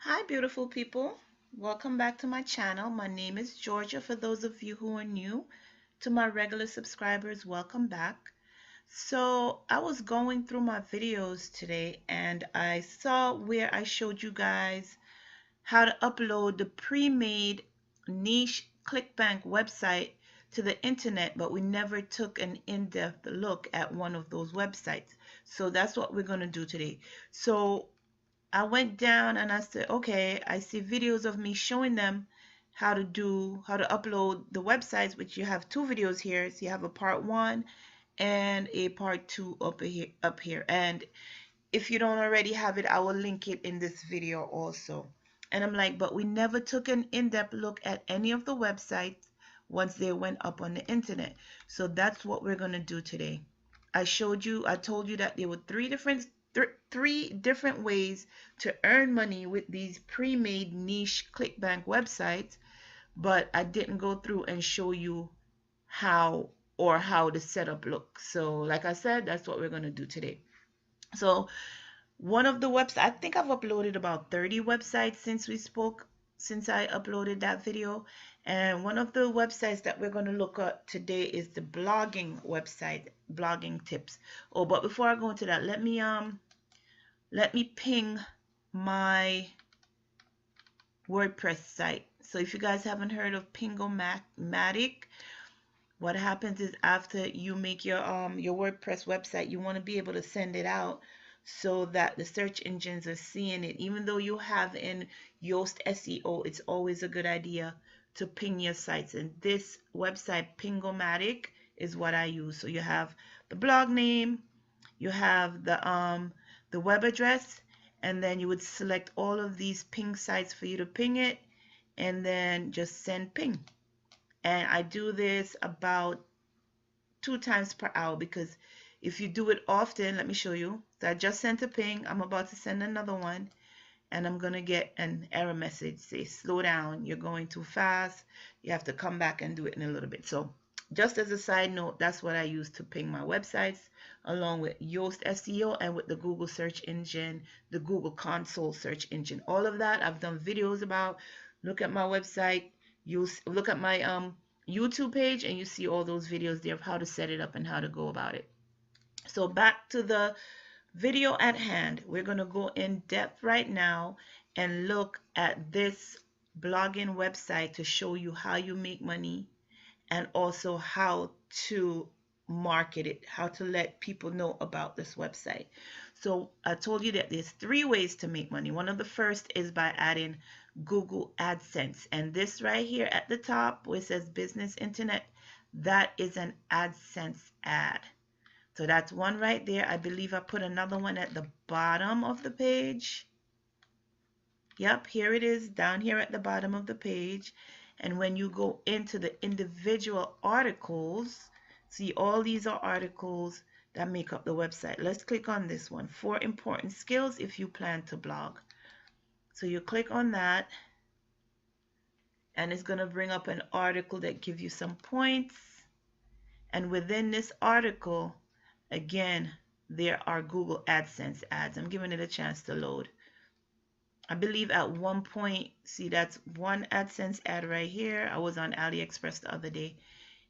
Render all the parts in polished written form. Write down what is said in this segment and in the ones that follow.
Hi, beautiful people. Welcome back to my channel. My name is Georgia. For those of you who are new, to my regular subscribers, welcome back. So I was going through my videos today and I saw where I showed you guys how to upload the pre-made niche Clickbank website to the internet, but we never took an in-depth look at one of those websites. So that's what we're going to do today. So I went down and I said, okay, I see videos of me showing them how to upload the websites, which you have two videos here. So you have a part one and a part two up here. And if you don't already have it, I will link it in this video also. And I'm like, but we never took an in-depth look at any of the websites once they went up on the internet. So that's what we're going to do today. I told you that there were three different ways to earn money with these pre-made niche clickbank websites, but I didn't go through and show you how the setup looks. So like I said, that's what we're going to do today. So one of the websites, I think I've uploaded about 30 websites since I uploaded that video. And one of the websites that we're going to look at today is the blogging website, blogging tips. Oh, but before I go into that, let me ping my WordPress site. So if you guys haven't heard of Pingomatic, what happens is after you make your WordPress website, you want to be able to send it out so that the search engines are seeing it. Even though you have in Yoast SEO, it's always a good idea to ping your sites. And this website, Pingomatic, is what I use. So you have the blog name, you have the web address, and then you would select all of these ping sites for you to ping it, and then just send ping. And I do this about 2 times per hour, because if you do it often, let me show you. So I just sent a ping. I'm about to send another one, and I'm going to get an error message. Say, slow down. You're going too fast. You have to come back and do it in a little bit. So just as a side note, that's what I use to ping my websites, along with Yoast SEO and with the Google search engine, the Google console search engine. All of that I've done videos about. Look at my website. Look at my YouTube page, and you see all those videos there of how to set it up and how to go about it. So back to the video at hand. We're going to go in depth right now and look at this blogging website to show you how you make money, and also how to market it, how to let people know about this website. So I told you that there's 3 ways to make money. One of the first is by adding Google Adsense. And this right here at the top where it says business internet, that is an Adsense ad. So that's one right there. I believe I put another one at the bottom of the page. Yep, here it is down here at the bottom of the page. And when you go into the individual articles, see, all these are articles that make up the website. Let's click on this one, 4 important skills if you plan to blog. So you click on that, and it's going to bring up an article that gives you some points. And within this article, again, there are Google AdSense ads. I'm giving it a chance to load. I believe at one point, see, that's one AdSense ad right here. I was on AliExpress the other day,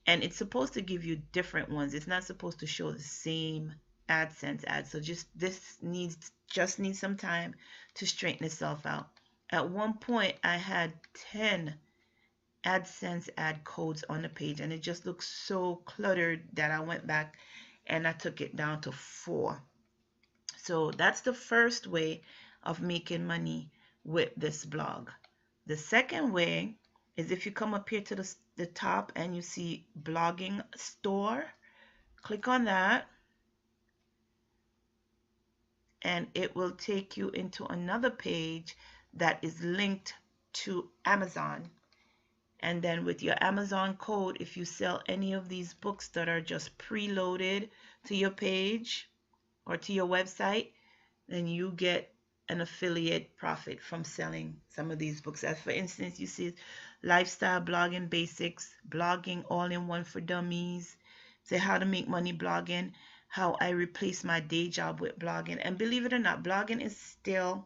and it's supposed to give you different ones. It's not supposed to show the same AdSense ad. So this needs some time to straighten itself out. At one point, I had 10 AdSense ad codes on the page, and it just looks so cluttered that I went back and I took it down to 4. So that's the first way of making money with this blog. The second way is if you come up here to the top and you see blogging store, click on that, and it will take you into another page that is linked to Amazon. And then with your Amazon code, if you sell any of these books that are just preloaded to your page or to your website, then you get an affiliate profit from selling some of these books. As for instance, you see Lifestyle Blogging Basics, Blogging All-in-One for Dummies, say how to make money blogging, how I replace my day job with blogging. And believe it or not, blogging is still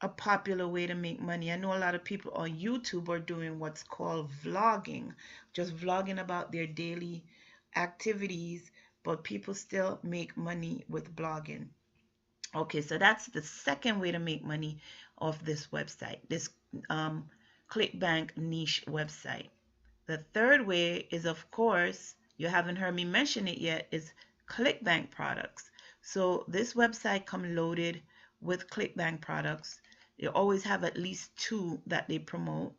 a popular way to make money. I know a lot of people on YouTube are doing what's called vlogging, just vlogging about their daily activities, but people still make money with blogging. Okay, so that's the second way to make money off this website, this um, Clickbank niche website. The third way is, of course, you haven't heard me mention it yet, is Clickbank Products. So this website come loaded with Clickbank products. They always have at least two that they promote.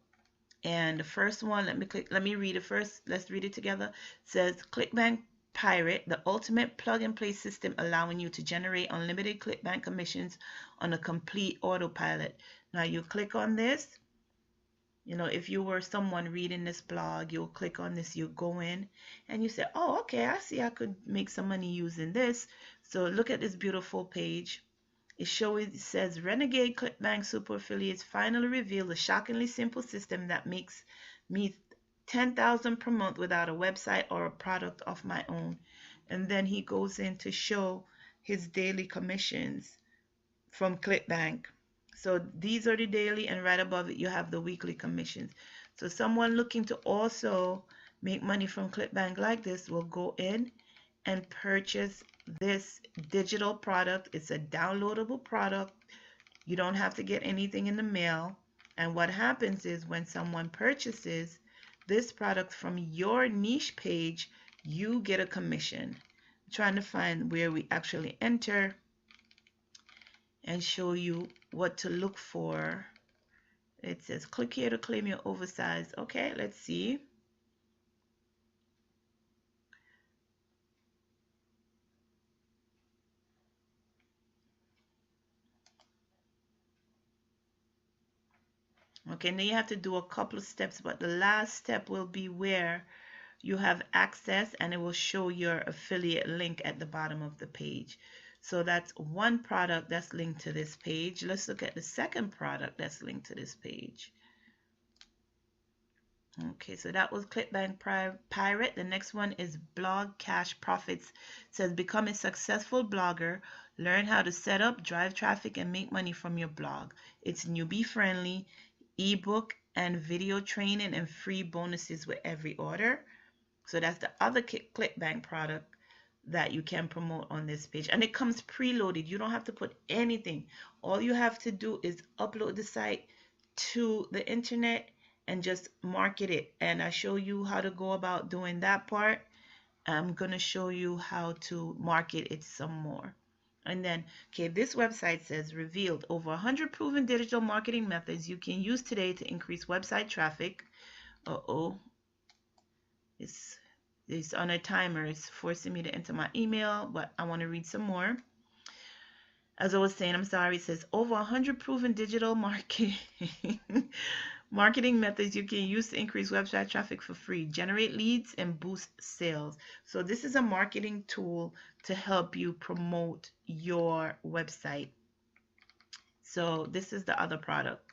And the first one, let me read it first. Let's read it together. It says Clickbank Pirate, the ultimate plug-and-play system allowing you to generate unlimited Clickbank commissions on a complete autopilot. Now you click on this. You know, if you were someone reading this blog, you'll click on this, you go in and you say, oh, okay, I see I could make some money using this. So look at this beautiful page. It says Renegade Clickbank Super Affiliates finally revealed a shockingly simple system that makes me 10,000 per month without a website or a product of my own. And then he goes in to show his daily commissions from Clickbank. So these are the daily, and right above it you have the weekly commissions. So someone looking to also make money from Clickbank like this will go in and purchase this digital product. It's a downloadable product. You don't have to get anything in the mail. And what happens is when someone purchases this product from your niche page, you get a commission. I'm trying to find where we actually enter and show you what to look for. It says click here to claim your oversized. Okay, let's see. Okay, now you have to do a couple of steps, but the last step will be where you have access and it will show your affiliate link at the bottom of the page. So that's one product that's linked to this page. Let's look at the second product that's linked to this page. Okay, so that was Clickbank Pirate. The next one is Blog Cash Profits. It says become a successful blogger. Learn how to set up, drive traffic, and make money from your blog. It's newbie friendly, ebook and video training, and free bonuses with every order. So that's the other Clickbank product that you can promote on this page. And it comes preloaded. You don't have to put anything. All you have to do is upload the site to the internet and just market it. And I show you how to go about doing that part. I'm going to show you how to market it some more. And then, okay, this website says revealed over 100 proven digital marketing methods you can use today to increase website traffic. It's on a timer. It's forcing me to enter my email, but I want to read some more. As I was saying, I'm sorry, it says over 100 proven digital marketing methods you can use to increase website traffic for free, generate leads, and boost sales. So this is a marketing tool to help you promote your website. So this is the other product.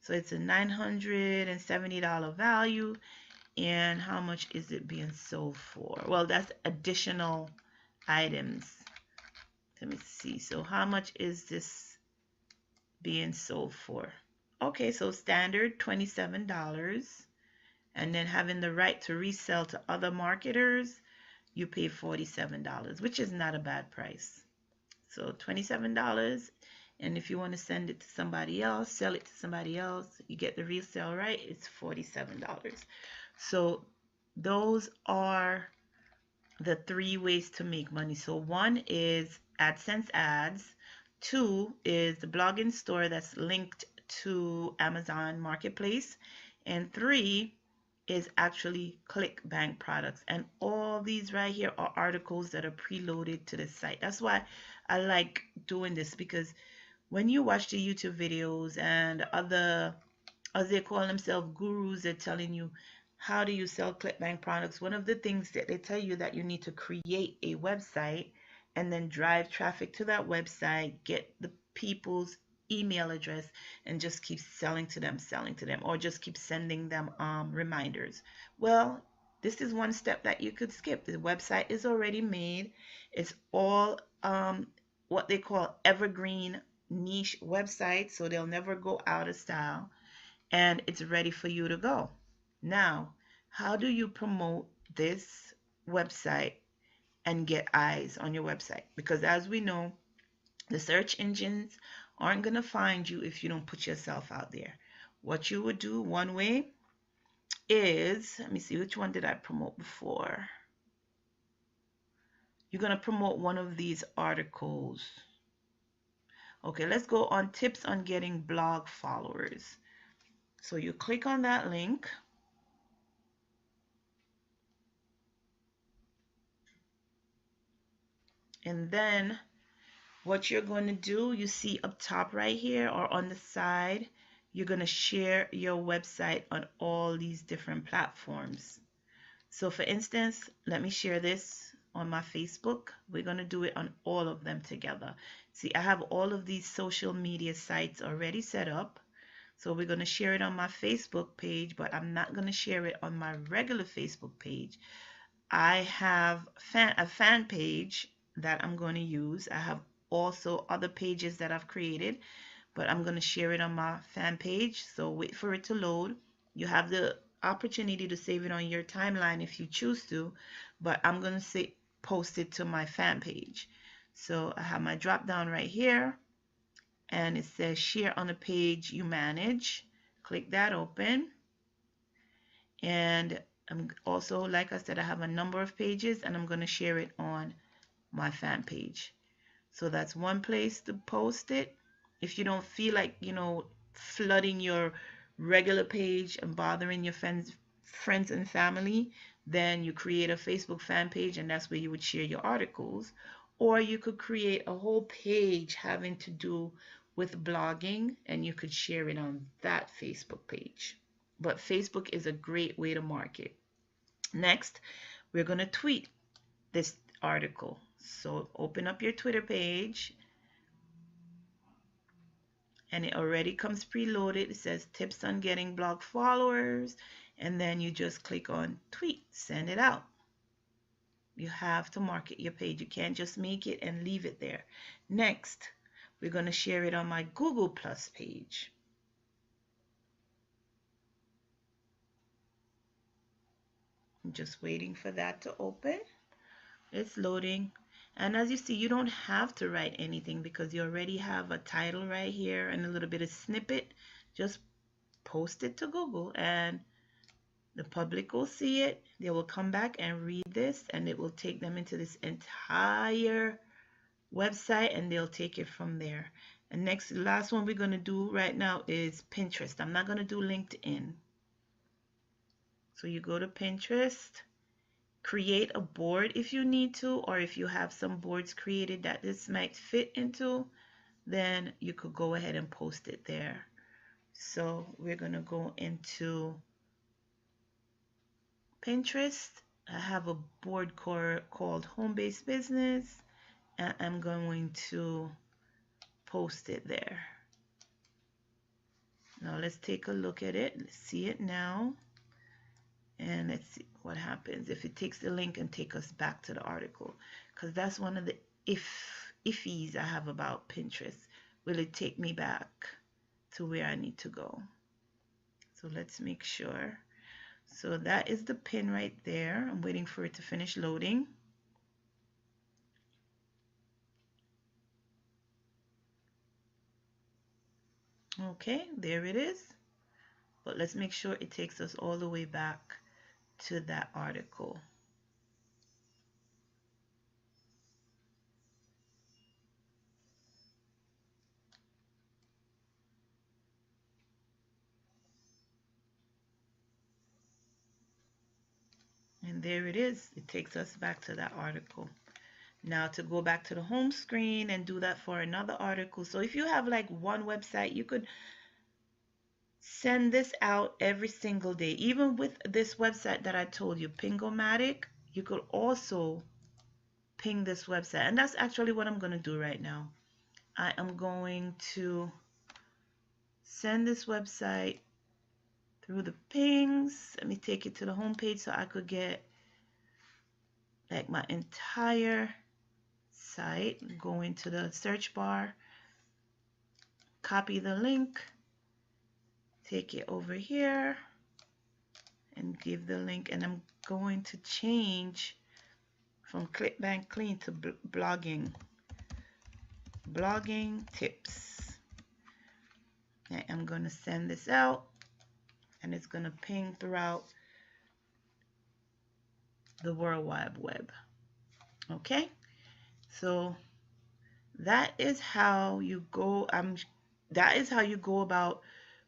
So it's a $970 value. And how much is it being sold for? Well, that's additional items. Let me see. So how much is this being sold for? Okay, so standard $27. And then having the right to resell to other marketers, you pay $47, which is not a bad price. So $27. And if you want to send it to somebody else, sell it to somebody else, you get the resale right, it's $47. So those are the three ways to make money. So one is AdSense ads. Two is the blogging store that's linked to Amazon Marketplace. And three is actually Clickbank products. And all these right here are articles that are preloaded to the site. That's why I like doing this, because when you watch the YouTube videos and other, as they call themselves, gurus, they're telling you how do you sell Clickbank products. One of the things that they tell you that you need to create a website and then drive traffic to that website, get the people's email address, and just keep selling to them, or just keep sending them reminders. Well, this is one step that you could skip. The website is already made. It's all what they call Evergreen niche website, so they'll never go out of style, and it's ready for you to go. Now, how do you promote this website and get eyes on your website? Because as we know, the search engines aren't going to find you if you don't put yourself out there. What you would do, one way, is, let me see, which one did I promote before? You're going to promote one of these articles. Okay, let's go on tips on getting blog followers. So you click on that link. And then what you're going to do, you see up top right here or on the side, you're going to share your website on all these different platforms. So for instance, let me share this on my Facebook. We're going to do it on all of them together. See, I have all of these social media sites already set up. So we're going to share it on my Facebook page, but I'm not going to share it on my regular Facebook page. I have a fan page that I'm going to use. I have also other pages that I've created, but I'm going to share it on my fan page. So wait for it to load. You have the opportunity to save it on your timeline if you choose to, but I'm going to say post it to my fan page. So I have my drop down right here, and it says share on a page you manage. Click that open, and I'm also, like I said, I have a number of pages, and I'm going to share it on my fan page. So that's one place to post it. If you don't feel like, flooding your regular page and bothering your friends and family, then you create a Facebook fan page, and that's where you would share your articles. Or you could create a whole page having to do with blogging, and you could share it on that Facebook page. But Facebook is a great way to market. Next, we're going to tweet this article. So open up your Twitter page, and it already comes preloaded. It says tips on getting blog followers, and then you just click on tweet, send it out. You have to market your page. You can't just make it and leave it there. Next, we're going to share it on my Google Plus page. I'm just waiting for that to open. It's loading. And as you see, you don't have to write anything because you already have a title right here and a little bit of snippet. Just post it to Google and the public will see it. They will come back and read this, and it will take them into this entire website, and they'll take it from there. And next, the last one we're going to do right now is Pinterest. I'm not going to do LinkedIn. So you go to Pinterest. Create a board if you need to, or if you have some boards created that this might fit into, then you could go ahead and post it there. So we're going to go into Pinterest. I have a board called Home-Based Business, and I'm going to post it there. Now let's take a look at it. Let's see it now. And let's see what happens if it takes the link and take us back to the article, because that's one of the iffies I have about Pinterest. Will it take me back to where I need to go? So let's make sure. So that is the pin right there. I'm waiting for it to finish loading. Okay, there it is. But let's make sure it takes us all the way back to that article. And there it is. It takes us back to that article. Now to go back to the home screen and do that for another article. So if you have like one website, you could send this out every single day. Even with this website that I told you, Pingomatic, you could also ping this website. And that's actually what I'm going to do right now. I am going to send this website through the pings. Let me take it to the home page so I could get like my entire site. Go into the search bar, copy the link, take it over here, and give the link. And I'm going to change from Clickbank Clean to blogging tips. And I'm going to send this out, and it's going to ping throughout the World Wide Web. Okay, so that is how you go. That is how you go about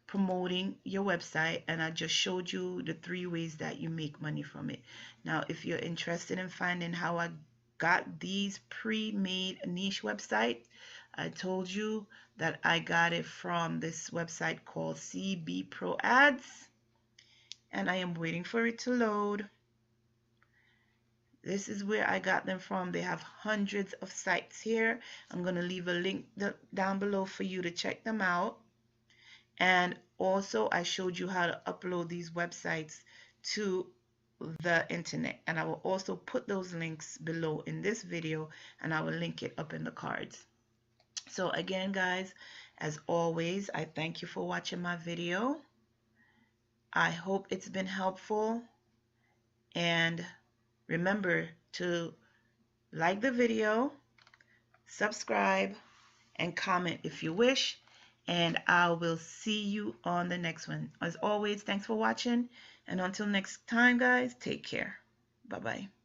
promoting your website, and I just showed you the 3 ways that you make money from it. Now, if you're interested in finding how I got these pre-made niche websites, I told you that I got it from this website called cbbrowse, and I am waiting for it to load. This is where I got them from. They have hundreds of sites here. I'm going to leave a link down below for you to check them out. And also, I showed you how to upload these websites to the internet. And I will also put those links below in this video, and I will link it up in the cards. So again, guys, as always, I thank you for watching my video. I hope it's been helpful. And remember to like the video, subscribe, and comment if you wish. And I will see you on the next one. As always, thanks for watching. And until next time, guys, take care. Bye-bye.